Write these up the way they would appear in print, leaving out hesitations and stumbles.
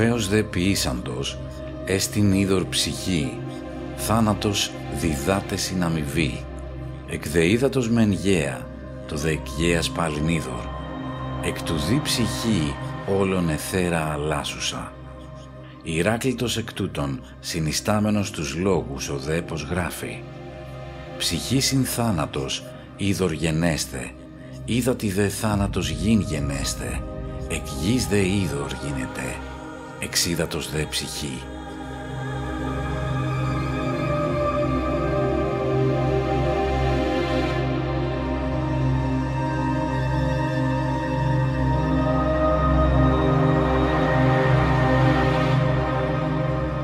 Ορφέος δε ποιήσαντος, έστιν είδωρ ψυχή, θάνατος διδάτε συν αμοιβή. Εκ δε ύδατος μεν γαία, το δε εκ γαίας πάλιν είδωρ. Εκ του δι ψυχή όλων εθέρα αλλάσουσα. Ηράκλειτος εκ τούτων, συνιστάμενος τους λόγους ο δε πως γράφει. Ψυχή συν θάνατος, είδωρ γενέστε, είδατι δε θάνατος γιν γενέστε, εκ γης δε είδωρ γίνεται, εξίδατος δε ψυχή.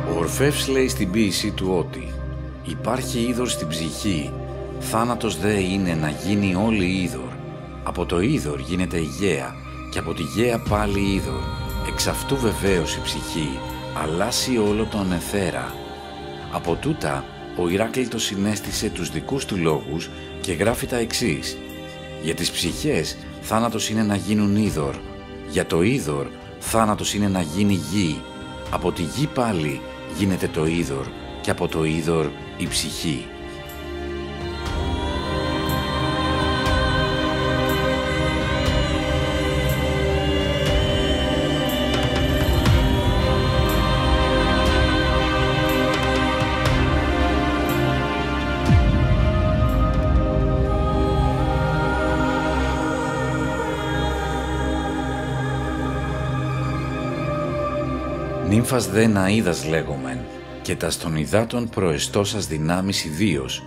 Ο Ορφεύς λέει στην ποίησή του ότι υπάρχει είδωρ στην ψυχή, θάνατος δε είναι να γίνει όλη είδωρ. Από το είδωρ γίνεται η γαία και από τη γαία πάλι είδωρ. Εξ αυτού βεβαίως η ψυχή αλλάσει όλο τον εθέρα. Από τούτα ο Ηράκλειτος συνέστησε τους δικούς του λόγους και γράφει τα εξής. Για τις ψυχές θάνατος είναι να γίνουν είδωρ. Για το είδωρ θάνατος είναι να γίνει γη. Από τη γη πάλι γίνεται το είδωρ και από το είδωρ η ψυχή. Νύμφας δε Ναΐδας λέγομεν, και τας των υδάτων προεστώσας δυνάμεις ιδίως.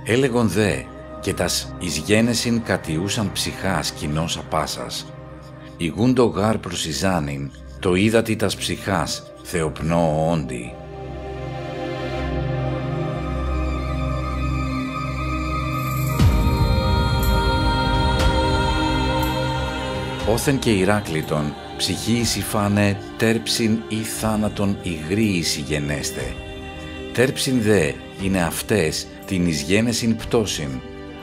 Έλεγον δε, και τας εις γένεσιν κατιούσαν ψυχάς κοινός απάσας. Ηγούντο γάρ προσιζάνιν, το είδατι τας ψυχάς, θεοπνό όντι. Όθεν και Ηράκλειτον, ψυχή εισηφάνε τέρψιν ή θάνατον υγρήηση γενέστε. Τέρψιν δε είναι αυτές την εις γένεσιν πτώσιν,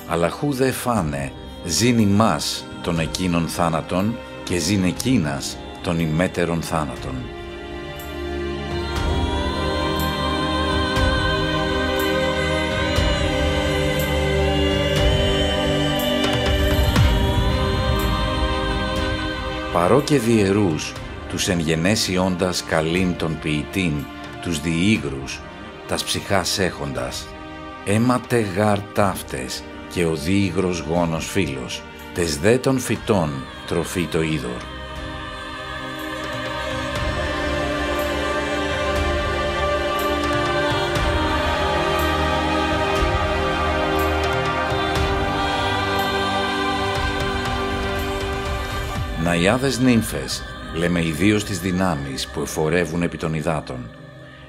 αλλά χου δε φάνε ζήν ημάς των εκείνων θάνατον και ζήν εκείνας των ημέτερων θάνατον. Παρό και διαιρούς, τους εν γενέσει όντας καλήν των ποιητήν, τους διήγρους, τας ψυχάς έχοντας. Έματε γάρ ταύτες και ο διήγρος γόνος φίλος, τες δε των φυτών τροφή το είδωρ. Ναϊάδες νύμφες, λέμε ιδίως τις δυνάμεις που εφορεύουν επί των υδάτων.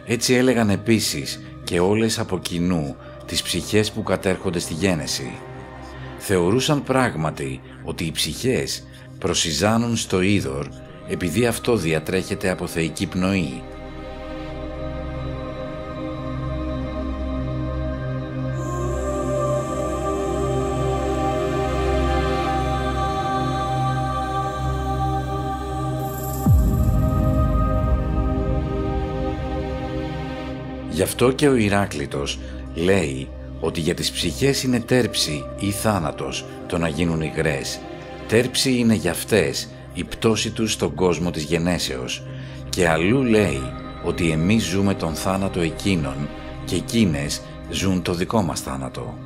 Έτσι έλεγαν επίσης και όλες από κοινού τις ψυχές που κατέρχονται στη γένεση. Θεωρούσαν πράγματι ότι οι ψυχές προσιζάνουν στο είδωρ επειδή αυτό διατρέχεται από θεϊκή πνοή. Γι' αυτό και ο Ηράκλειτος λέει ότι για τις ψυχές είναι τέρψη ή θάνατος το να γίνουν υγρές. Τέρψη είναι για αυτές η πτώση τους στον κόσμο της γενέσεως και αλλού λέει ότι εμείς ζούμε τον θάνατο εκείνων και εκείνες ζουν το δικό μας θάνατο.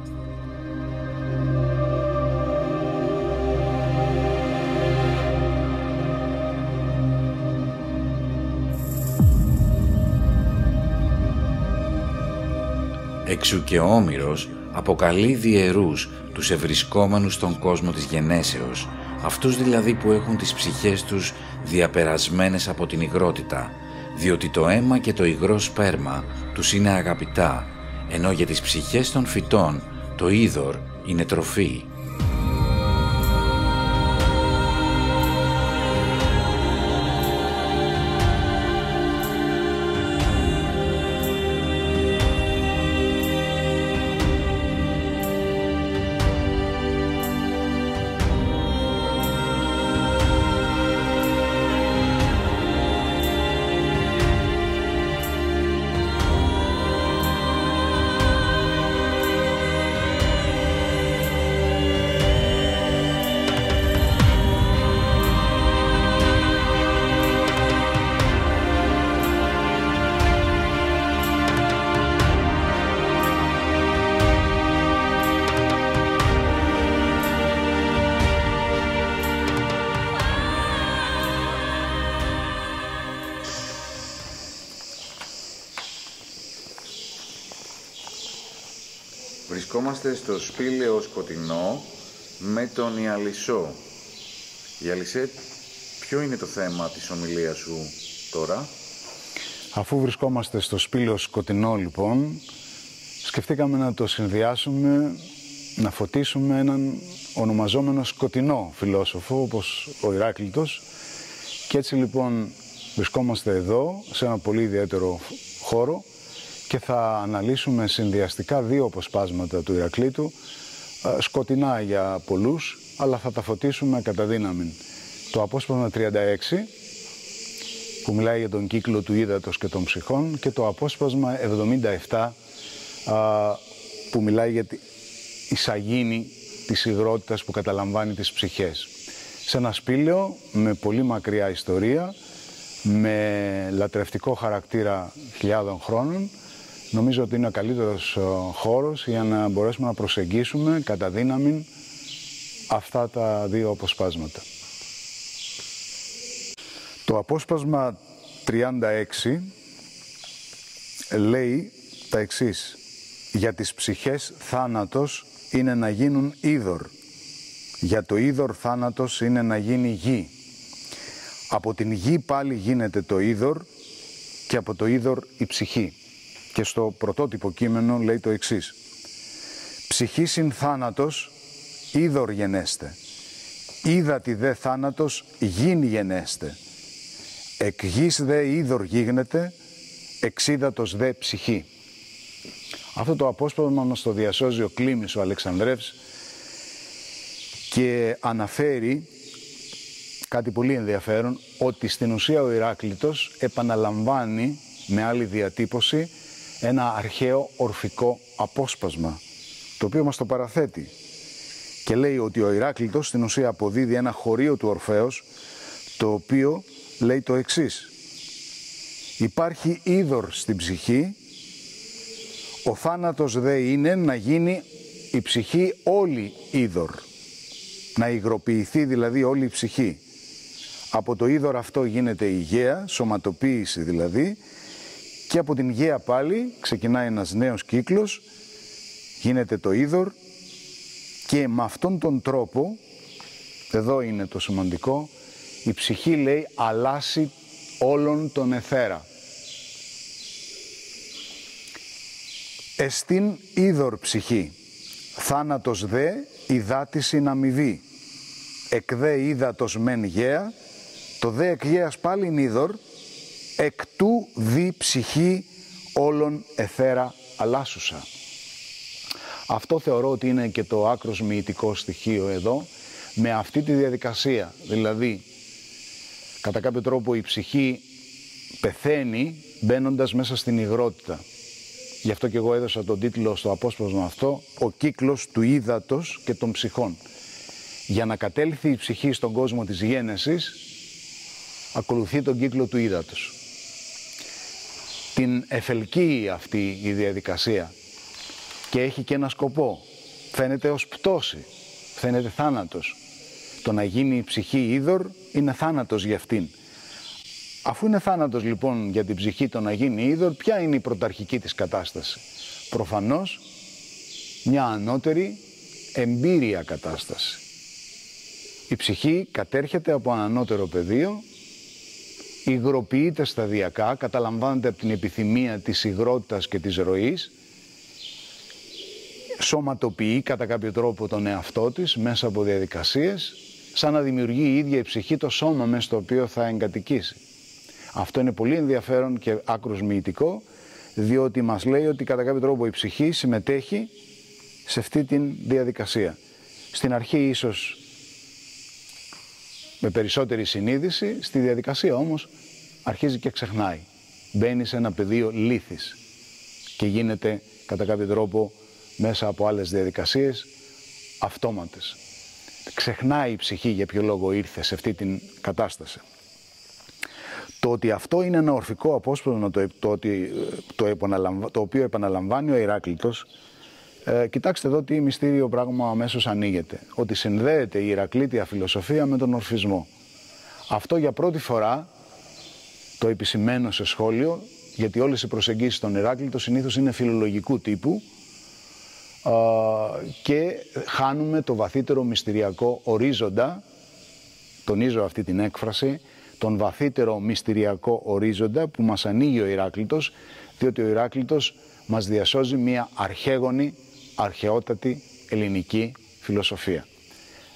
Εξού και ο Όμηρος αποκαλεί διαιρούς τους ευρισκόμενους στον κόσμο της γενέσεως, αυτούς δηλαδή που έχουν τις ψυχές τους διαπερασμένες από την υγρότητα, διότι το αίμα και το υγρό σπέρμα τους είναι αγαπητά, ενώ για τις ψυχές των φυτών το είδωρ είναι τροφή. Βρισκόμαστε στο σπήλαιο σκοτεινό με τον Ιαλισσό. Ιαλισσέ, ποιο είναι το θέμα της ομιλίας σου τώρα? Αφού βρισκόμαστε στο σπήλαιο σκοτεινό λοιπόν, σκεφτήκαμε να το συνδυάσουμε, να φωτίσουμε έναν ονομαζόμενο σκοτεινό φιλόσοφο όπως ο Ηράκλειτος, και έτσι λοιπόν βρισκόμαστε εδώ σε ένα πολύ ιδιαίτερο χώρο και θα αναλύσουμε συνδυαστικά δύο αποσπάσματα του Ηρακλήτου, σκοτεινά για πολλούς, αλλά θα τα φωτίσουμε κατά δύναμη. Το απόσπασμα 36 που μιλάει για τον κύκλο του ύδατος και των ψυχών, και το απόσπασμα 77 που μιλάει για τη σαγίνη της υγρότητας που καταλαμβάνει τις ψυχές. Σε ένα σπήλαιο με πολύ μακριά ιστορία, με λατρευτικό χαρακτήρα χιλιάδων χρόνων, νομίζω ότι είναι ο καλύτερος χώρος για να μπορέσουμε να προσεγγίσουμε κατά δύναμη αυτά τα δύο αποσπάσματα. Το απόσπασμα 36 λέει τα εξής: «Για τις ψυχές θάνατος είναι να γίνουν είδωρ, για το είδωρ θάνατος είναι να γίνει γη. Από την γη πάλι γίνεται το είδωρ και από το είδωρ η ψυχή». Και στο πρωτότυπο κείμενο λέει το εξής: «Ψυχή συν θάνατος είδωρ γενέστε, είδατη δε θάνατος γήν γενέστε, εκ γης δε είδωρ γίγνεται, εξίδατος δε ψυχή». Αυτό το απόσπασμα μας το διασώζει ο Κλίμης ο Αλεξανδρεύς και αναφέρει κάτι πολύ ενδιαφέρον, ότι στην ουσία ο Ηράκλειτος επαναλαμβάνει με άλλη διατύπωση ένα αρχαίο ορφικό απόσπασμα, το οποίο μας το παραθέτει και λέει ότι ο Ηράκλειτος στην ουσία αποδίδει ένα χωρίο του Ορφέως, το οποίο λέει το εξής: «Υπάρχει είδωρ στην ψυχή, ο θάνατος δε είναι να γίνει η ψυχή όλη είδωρ, να υγροποιηθεί δηλαδή όλη η ψυχή. Από το είδωρ αυτό γίνεται η γαία, σωματοποίηση δηλαδή, και από την γαία πάλι ξεκινάει ένας νέος κύκλος, γίνεται το είδωρ, και με αυτόν τον τρόπο, εδώ είναι το σημαντικό, η ψυχή λέει αλλάσει όλον τον εθέρα. Εστίν είδωρ ψυχή, θάνατος δε υδάτισιν αμοιβή, εκ δε ύδατος μεν γαία, το δε εκ γέας πάλιν είδωρ, εκ του δι ψυχή όλων εθέρα αλλάσουσα». Αυτό θεωρώ ότι είναι και το άκρος μυητικό στοιχείο εδώ, με αυτή τη διαδικασία. Δηλαδή, κατά κάποιο τρόπο η ψυχή πεθαίνει μπαίνοντας μέσα στην υγρότητα. Γι' αυτό και εγώ έδωσα τον τίτλο στο απόσπασμα αυτό, «Ο κύκλος του ύδατος και των ψυχών». Για να κατέλθει η ψυχή στον κόσμο της γένεσης, ακολουθεί τον κύκλο του ύδατος. Την εφελκύει αυτή η διαδικασία και έχει και ένα σκοπό. Φαίνεται ως πτώση, φαίνεται θάνατος. Το να γίνει η ψυχή είδωρ είναι θάνατος για αυτήν. Αφού είναι θάνατος λοιπόν για την ψυχή το να γίνει είδωρ, ποια είναι η πρωταρχική της κατάσταση? Προφανώς μια ανώτερη εμπήρια κατάσταση. Η ψυχή κατέρχεται από ένα ανώτερο πεδίο, υγροποιείται σταδιακά, καταλαμβάνεται από την επιθυμία της υγρότητας και της ροής, σωματοποιεί κατά κάποιο τρόπο τον εαυτό της μέσα από διαδικασίες, σαν να δημιουργεί η ίδια η ψυχή το σώμα μέσα στο οποίο θα εγκατοικήσει. Αυτό είναι πολύ ενδιαφέρον και άκρος μυητικό, διότι μας λέει ότι κατά κάποιο τρόπο η ψυχή συμμετέχει σε αυτή τη διαδικασία. Στην αρχή ίσως με περισσότερη συνείδηση, στη διαδικασία όμως αρχίζει και ξεχνάει. Μπαίνει σε ένα πεδίο λύθης και γίνεται κατά κάποιο τρόπο μέσα από άλλες διαδικασίες αυτόματες. Ξεχνάει η ψυχή για ποιο λόγο ήρθε σε αυτή την κατάσταση. Το ότι αυτό είναι ένα ορφικό απόσπασμα, το οποίο επαναλαμβάνει ο Ηράκλειτος, κοιτάξτε εδώ τι μυστήριο πράγμα αμέσως ανοίγεται. Ότι συνδέεται η Ηρακλήτια φιλοσοφία με τον ορφισμό. Αυτό για πρώτη φορά το επισημαίνω σε σχόλιο, γιατί όλες οι προσεγγίσεις των Ηράκλειτο συνήθως είναι φιλολογικού τύπου, και χάνουμε το βαθύτερο μυστηριακό ορίζοντα, τονίζω αυτή την έκφραση, τον βαθύτερο μυστηριακό ορίζοντα που μας ανοίγει ο Ηράκλειτος, διότι ο Ηράκλειτος μας διασώζει μια αρχαίγονη, αρχαιότατη ελληνική φιλοσοφία.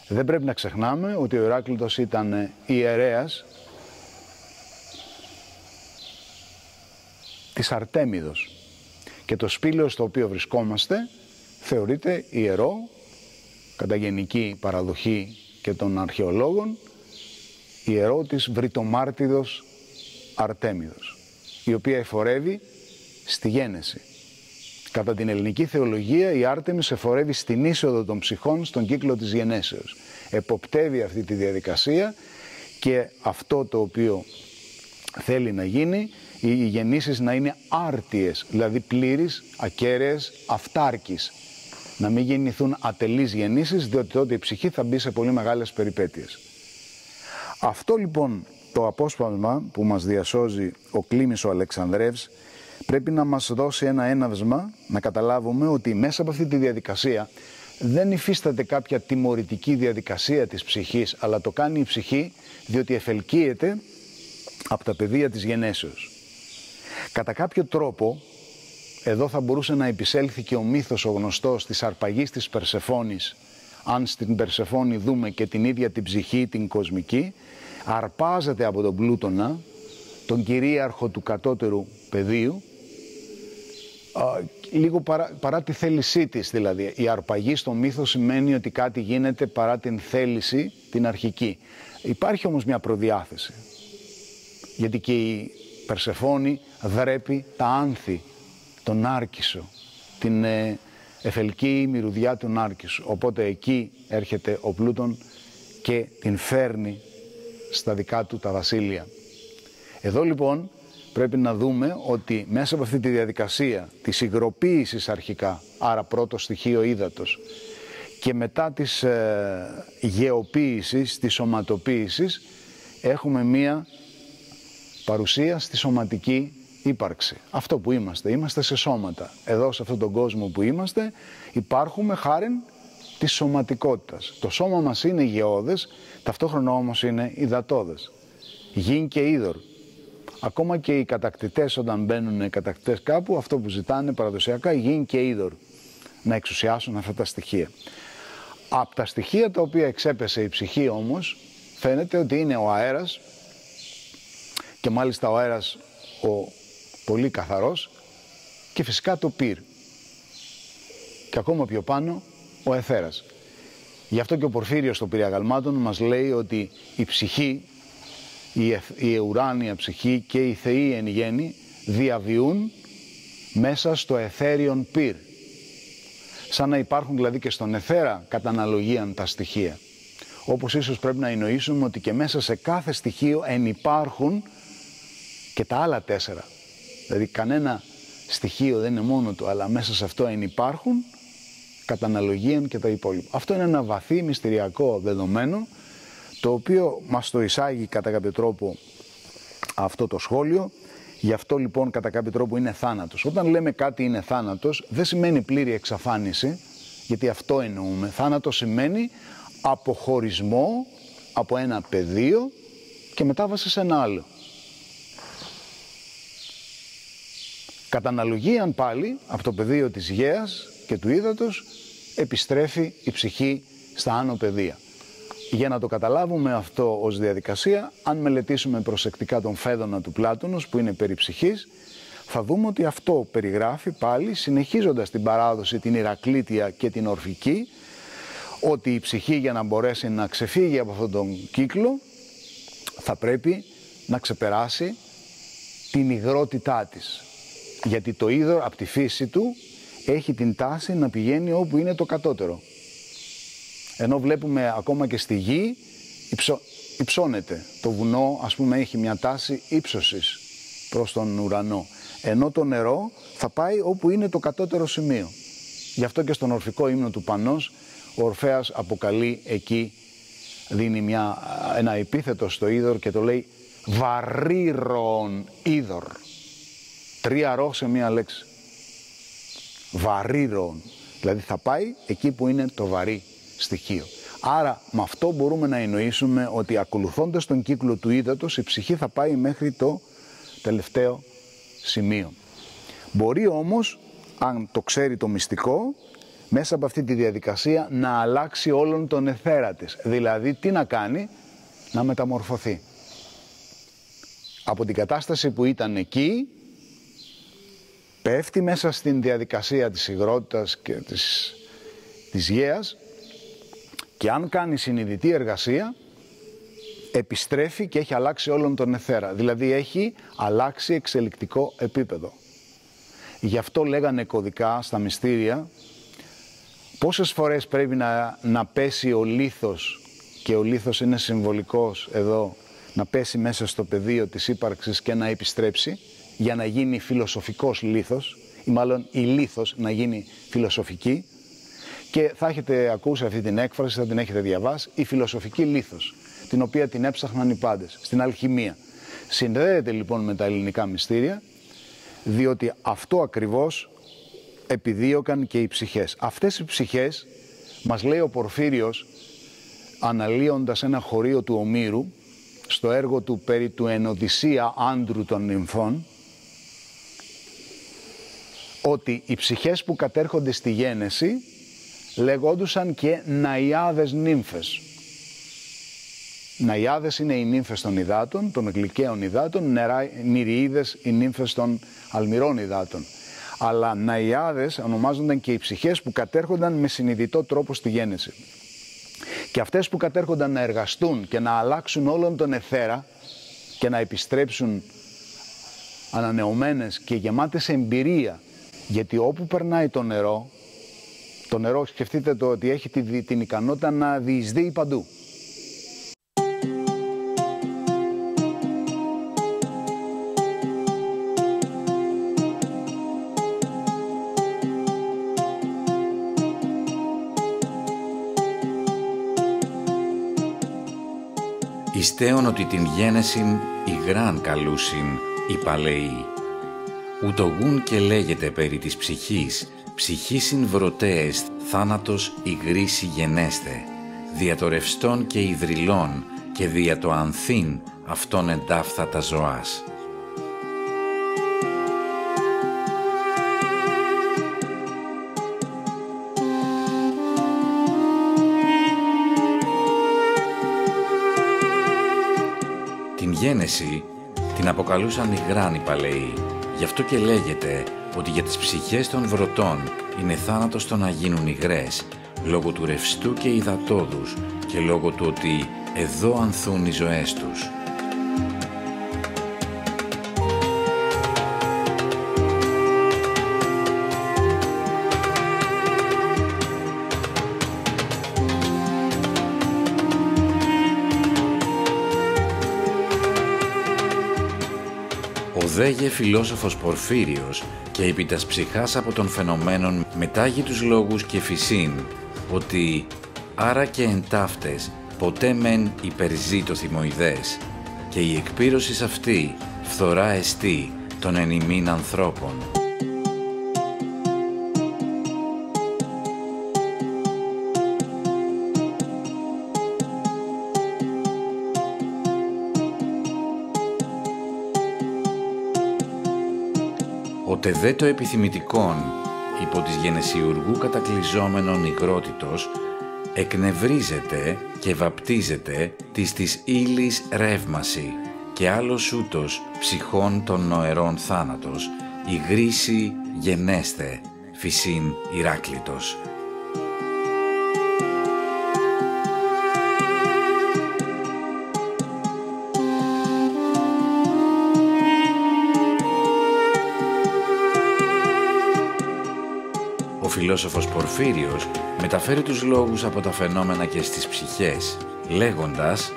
Δεν πρέπει να ξεχνάμε ότι ο Ηράκλειτος ήταν ιερέας της Αρτέμιδος και το σπήλαιο στο οποίο βρισκόμαστε θεωρείται ιερό κατά γενική παραδοχή και των αρχαιολόγων, ιερό της Βρυτομάρτιδος Αρτέμιδος, η οποία εφορεύει στη γένεση. Κατά την ελληνική θεολογία η Άρτεμις εφορεύει στην είσοδο των ψυχών στον κύκλο της γενέσεως. Εποπτεύει αυτή τη διαδικασία και αυτό το οποίο θέλει να γίνει, οι γεννήσεις να είναι άρτιες, δηλαδή πλήρεις, ακέραιες, αυτάρκης. Να μην γεννηθούν ατελείς γεννήσεις, διότι τότε η ψυχή θα μπει σε πολύ μεγάλες περιπέτειες. Αυτό λοιπόν το απόσπασμα που μας διασώζει ο Κλήμης ο Αλεξανδρεύς πρέπει να μας δώσει ένα έναυσμα να καταλάβουμε ότι μέσα από αυτή τη διαδικασία δεν υφίσταται κάποια τιμωρητική διαδικασία της ψυχής, αλλά το κάνει η ψυχή διότι εφελκύεται από τα πεδία της γενέσεως. Κατά κάποιο τρόπο, εδώ θα μπορούσε να επισέλθει και ο μύθος ο γνωστός της αρπαγής της Περσεφόνης. Αν στην Περσεφόνη δούμε και την ίδια την ψυχή, την κοσμική, αρπάζεται από τον Πλούτονα, τον κυρίαρχο του κατώτερου πεδίου, λίγο παρά τη θέλησή της δηλαδή. Η αρπαγή στο μύθο σημαίνει ότι κάτι γίνεται παρά την θέληση την αρχική. Υπάρχει όμως μια προδιάθεση, γιατί και η Περσεφόνη δρέπει τα άνθη, τον Νάρκισσο, την εφελκή μυρωδιά του Νάρκισσου. Οπότε εκεί έρχεται ο Πλούτον και την φέρνει στα δικά του τα βασίλεια. Εδώ λοιπόν πρέπει να δούμε ότι μέσα από αυτή τη διαδικασία της υγροποίησης αρχικά, άρα πρώτο στοιχείο ύδατος, και μετά της γεωποίησης, της σωματοποίησης, έχουμε μία παρουσία στη σωματική ύπαρξη. Αυτό που είμαστε σε σώματα. Εδώ σε αυτόν τον κόσμο που είμαστε υπάρχουμε χάριν της σωματικότητας. Το σώμα μας είναι γεώδες, ταυτόχρονα όμως είναι υδατώδες. Γιν και είδωρ. Ακόμα και οι κατακτητές, όταν μπαίνουν κατακτητές κάπου, αυτό που ζητάνε παραδοσιακά, γιν και είδωρ, να εξουσιάσουν αυτά τα στοιχεία. Από τα στοιχεία τα οποία εξέπεσε η ψυχή όμως, φαίνεται ότι είναι ο αέρας, και μάλιστα ο αέρας ο πολύ καθαρός, και φυσικά το πυρ. Και ακόμα πιο πάνω ο αιθέρας. Γι' αυτό και ο Πορφύριος στο Πυριαγαλμάτων μας λέει ότι η ψυχή, η ουράνια ψυχή και οι θεοί εν γέννη διαβιούν μέσα στο αιθέριον πυρ. Σαν να υπάρχουν δηλαδή και στον αιθέρα κατά αναλογίαν τα στοιχεία. Όπως ίσως πρέπει να εννοήσουμε ότι και μέσα σε κάθε στοιχείο ενυπάρχουν και τα άλλα 4. Δηλαδή κανένα στοιχείο δεν είναι μόνο του, αλλά μέσα σε αυτό ενυπάρχουν κατά αναλογίαν και τα υπόλοιπα. Αυτό είναι ένα βαθύ μυστηριακό δεδομένο, το οποίο μας το εισάγει κατά κάποιο τρόπο αυτό το σχόλιο. Γι' αυτό λοιπόν κατά κάποιο τρόπο είναι θάνατος. Όταν λέμε κάτι είναι θάνατος, δεν σημαίνει πλήρη εξαφάνιση, γιατί αυτό εννοούμε. Θάνατος σημαίνει αποχωρισμό από ένα πεδίο και μετάβαση σε ένα άλλο. Κατά αναλογίαν πάλι, από το πεδίο της γέας και του ύδατος, επιστρέφει η ψυχή στα άνω πεδία. Για να το καταλάβουμε αυτό ως διαδικασία, αν μελετήσουμε προσεκτικά τον Φέδωνα του Πλάτωνος, που είναι περί ψυχής, θα δούμε ότι αυτό περιγράφει πάλι, συνεχίζοντας την παράδοση την Ηρακλήτια και την Ορφική, ότι η ψυχή για να μπορέσει να ξεφύγει από αυτόν τον κύκλο, θα πρέπει να ξεπεράσει την υγρότητά της. Γιατί το είδωρ από τη φύση του έχει την τάση να πηγαίνει όπου είναι το κατώτερο. Ενώ βλέπουμε ακόμα και στη γη υψώνεται. Το βουνό ας πούμε έχει μια τάση ύψωσης προς τον ουρανό. Ενώ το νερό θα πάει όπου είναι το κατώτερο σημείο. Γι' αυτό και στον ορφικό ύμνο του Πανός ο Ορφέας αποκαλεί εκεί, δίνει ένα επίθετο στο είδωρ και το λέει βαρύρων είδωρ. 3 ρο σε μία λέξη. Βαρύρων. Δηλαδή θα πάει εκεί που είναι το βαρύ στοιχείο. Άρα με αυτό μπορούμε να εννοήσουμε ότι ακολουθώντας τον κύκλο του ύδατος η ψυχή θα πάει μέχρι το τελευταίο σημείο. Μπορεί όμως, αν το ξέρει το μυστικό, μέσα από αυτή τη διαδικασία να αλλάξει όλον τον εθέρα της. Δηλαδή τι να κάνει? Να μεταμορφωθεί. Από την κατάσταση που ήταν εκεί, πέφτει μέσα στην διαδικασία της υγρότητας και της γέας και αν κάνει συνειδητή εργασία, επιστρέφει και έχει αλλάξει όλον τον εθέρα. Δηλαδή έχει αλλάξει εξελικτικό επίπεδο. Γι' αυτό λέγανε κωδικά στα μυστήρια πόσες φορές πρέπει να πέσει ο λίθος, και ο λίθος είναι συμβολικός εδώ, να πέσει μέσα στο πεδίο της ύπαρξης και να επιστρέψει για να γίνει φιλοσοφικός λίθος, ή μάλλον η λίθος να γίνει φιλοσοφική. Και θα έχετε ακούσει αυτή την έκφραση, θα την έχετε διαβάσει, η φιλοσοφική λίθος, την οποία την έψαχναν οι πάντες, στην αλχημία. Συνδέεται λοιπόν με τα ελληνικά μυστήρια, διότι αυτό ακριβώς επιδίωκαν και οι ψυχές. Αυτές οι ψυχές, μας λέει ο Πορφύριος, αναλύοντας ένα χωρίο του Ομήρου, στο έργο του περί του Ενοδυσσία άντρου των νυμφών, ότι οι ψυχές που κατέρχονται στη γένεση λεγόντουσαν και ναϊάδες νύμφες. Ναϊάδες είναι οι νύμφες των υδάτων, των γλυκαίων υδάτων, νηριίδες οι νύμφες των αλμυρών υδάτων. Αλλά ναϊάδες ονομάζονταν και οι ψυχές που κατέρχονταν με συνειδητό τρόπο στη γέννηση. Και αυτές που κατέρχονταν να εργαστούν και να αλλάξουν όλον τον εθέρα και να επιστρέψουν ανανεωμένες και γεμάτες εμπειρία, γιατί όπου περνάει το νερό σκεφτείτε το ότι έχει την ικανότητα να διεισδύει παντού. Ιστέον ότι την γένεσιν υγράν καλούσιν οι παλαιοί. Ούτωγούν και λέγεται περί της ψυχής, ψυχήσιν βρωτέεστ θάνατος υγρήσι γενέστε, δια το ρευστόν και ιδρυλών και δια το ανθήν αυτόν εντάφθατα ζωάς. Την γένεση την αποκαλούσαν υγράν οι παλαιοί, γι' αυτό και λέγεται ότι για τις ψυχές των βρωτών είναι θάνατος το να γίνουν υγρές, λόγω του ρευστού και υδατόδους και λόγω του ότι εδώ ανθούν οι ζωές τους. Ο δέγε φιλόσοφος Πορφύριος και επί τας ψυχάς από των φαινομένων μετάγει τους λόγους και φυσίν, ότι άρα και εν ταύτες ποτέ μεν υπερζεί το θυμοειδές και η εκπήρωση αυτή φθορά εστί των εν ημίν ανθρώπων. Οτε δε το επιθυμητικόν, υπό της γενεσιουργού κατακλυζόμενον υγρότητος, εκνευρίζεται και βαπτίζεται της ύλης ρεύμαση και άλλος ούτως ψυχών των νοερών θάνατος, υγρήσι γενέστε, φυσίν Ηράκλητος. Ο φιλόσοφος Πορφύριος μεταφέρει τους λόγους από τα φαινόμενα και στις ψυχές, λέγοντας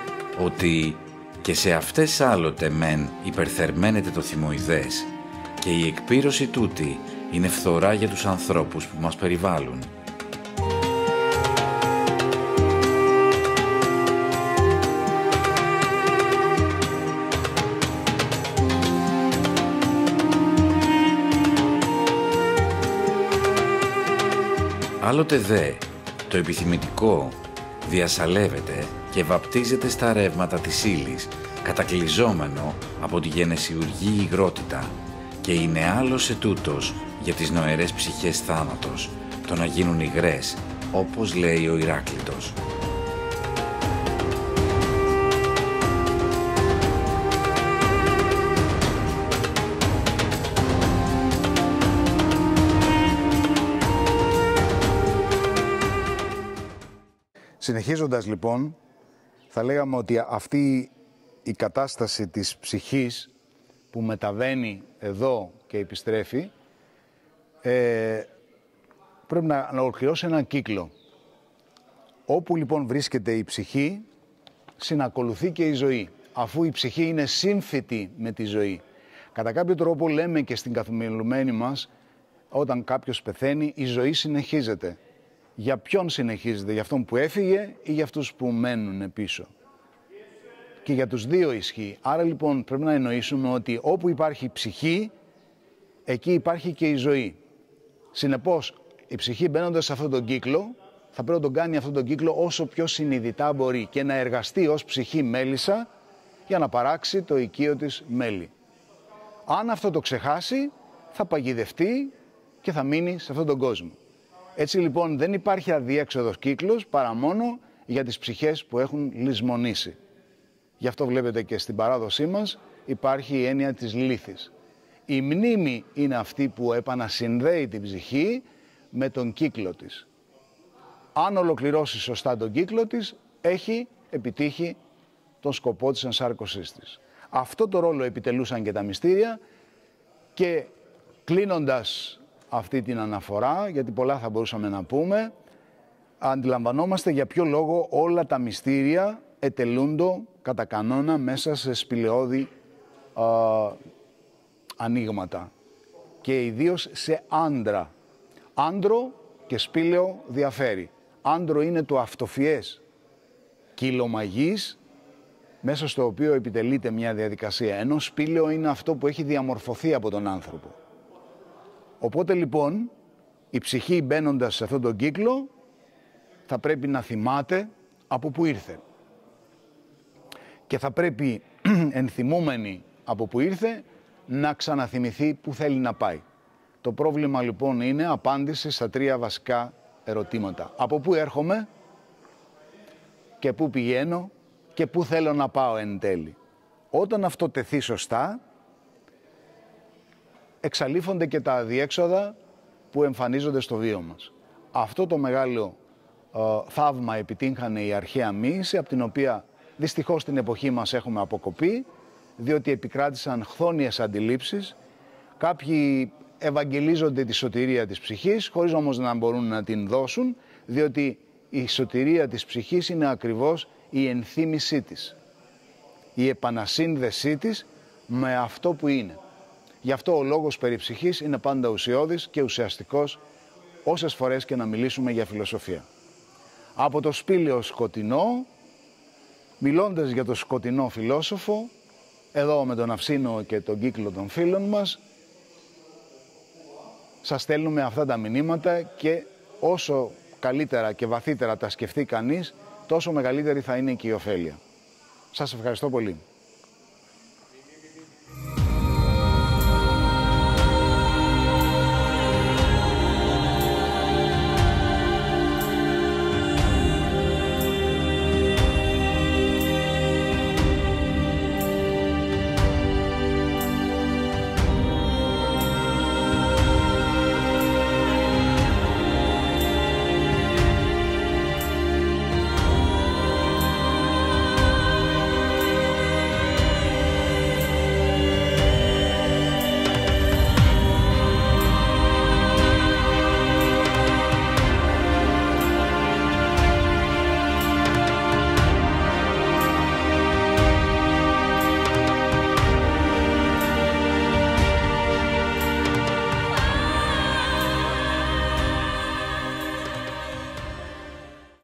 ότι και σε αυτές άλλοτε μεν υπερθερμαίνεται το θυμοειδές και η εκπήρωση τούτη είναι φθορά για τους ανθρώπους που μας περιβάλλουν. Άλλοτε δε, το επιθυμητικό διασαλεύεται και βαπτίζεται στα ρεύματα της ύλης, κατακλυζόμενο από τη γενεσιουργή υγρότητα, και είναι άλλος ετούτος για τις νοερές ψυχές θάνατος, το να γίνουν υγρές, όπως λέει ο Ηράκλειτος. Συνεχίζοντας λοιπόν, θα λέγαμε ότι αυτή η κατάσταση της ψυχής που μεταβαίνει εδώ και επιστρέφει πρέπει να ολοκληρώσει έναν κύκλο. Όπου λοιπόν βρίσκεται η ψυχή, συνακολουθεί και η ζωή, αφού η ψυχή είναι σύμφυτη με τη ζωή. Κατά κάποιο τρόπο λέμε και στην καθημερινή μας, όταν κάποιος πεθαίνει, η ζωή συνεχίζεται. Για ποιον συνεχίζεται, για αυτόν που έφυγε ή για αυτούς που μένουν πίσω? Και για τους δύο ισχύει. Άρα λοιπόν πρέπει να εννοήσουμε ότι όπου υπάρχει ψυχή, εκεί υπάρχει και η ζωή. Συνεπώς, η ψυχή μπαίνοντας σε αυτόν τον κύκλο, θα πρέπει να τον κάνει αυτόν τον κύκλο όσο πιο συνειδητά μπορεί και να εργαστεί ως ψυχή μέλισσα για να παράξει το οικείο της μέλι. Αν αυτό το ξεχάσει, θα παγιδευτεί και θα μείνει σε αυτόν τον κόσμο. Έτσι λοιπόν δεν υπάρχει αδιέξοδος κύκλος παρά μόνο για τις ψυχές που έχουν λησμονήσει. Γι' αυτό βλέπετε και στην παράδοσή μας υπάρχει η έννοια της λύθης. Η μνήμη είναι αυτή που επανασυνδέει την ψυχή με τον κύκλο της. Αν ολοκληρώσει σωστά τον κύκλο της, έχει επιτύχει τον σκοπό της ενσάρκωσής της. Αυτό το ρόλο επιτελούσαν και τα μυστήρια, και κλείνοντας αυτή την αναφορά, γιατί πολλά θα μπορούσαμε να πούμε, αντιλαμβανόμαστε για ποιο λόγο όλα τα μυστήρια ετελούντο κατά κανόνα μέσα σε σπηλαιώδη ανοίγματα και ιδίως σε άντρα. Άντρο και σπήλαιο διαφέρει. Άντρο είναι το αυτοφιές κυλομαγής μέσα στο οποίο επιτελείται μια διαδικασία, ενώ σπήλαιο είναι αυτό που έχει διαμορφωθεί από τον άνθρωπο. Οπότε λοιπόν η ψυχή μπαίνοντας σε αυτόν τον κύκλο θα πρέπει να θυμάται από πού ήρθε. Και θα πρέπει ενθυμούμενη από πού ήρθε να ξαναθυμηθεί πού θέλει να πάει. Το πρόβλημα λοιπόν είναι απάντηση στα τρία βασικά ερωτήματα. Από πού έρχομαι και πού πηγαίνω και πού θέλω να πάω εν τέλει. Όταν αυτό τεθεί σωστά, εξαλείφονται και τα αδιέξοδα που εμφανίζονται στο βίο μας. Αυτό το μεγάλο θαύμα επιτύχανε η αρχαία μοίηση, από την οποία δυστυχώς στην εποχή μας έχουμε αποκοπεί, διότι επικράτησαν χθόνιες αντιλήψεις. Κάποιοι ευαγγελίζονται τη σωτηρία της ψυχής, χωρίς όμως να μπορούν να την δώσουν, διότι η σωτηρία της ψυχής είναι ακριβώς η ενθύμησή της, η επανασύνδεσή της με αυτό που είναι. Γι' αυτό ο λόγος περί ψυχής είναι πάντα ουσιώδης και ουσιαστικός, όσες φορές και να μιλήσουμε για φιλοσοφία. Από το σπήλαιο σκοτεινό, μιλώντας για το σκοτεινό φιλόσοφο, εδώ με τον Αυσίνο και τον κύκλο των φίλων μας, σας στέλνουμε αυτά τα μηνύματα, και όσο καλύτερα και βαθύτερα τα σκεφτεί κανείς, τόσο μεγαλύτερη θα είναι και η ωφέλεια. Σας ευχαριστώ πολύ.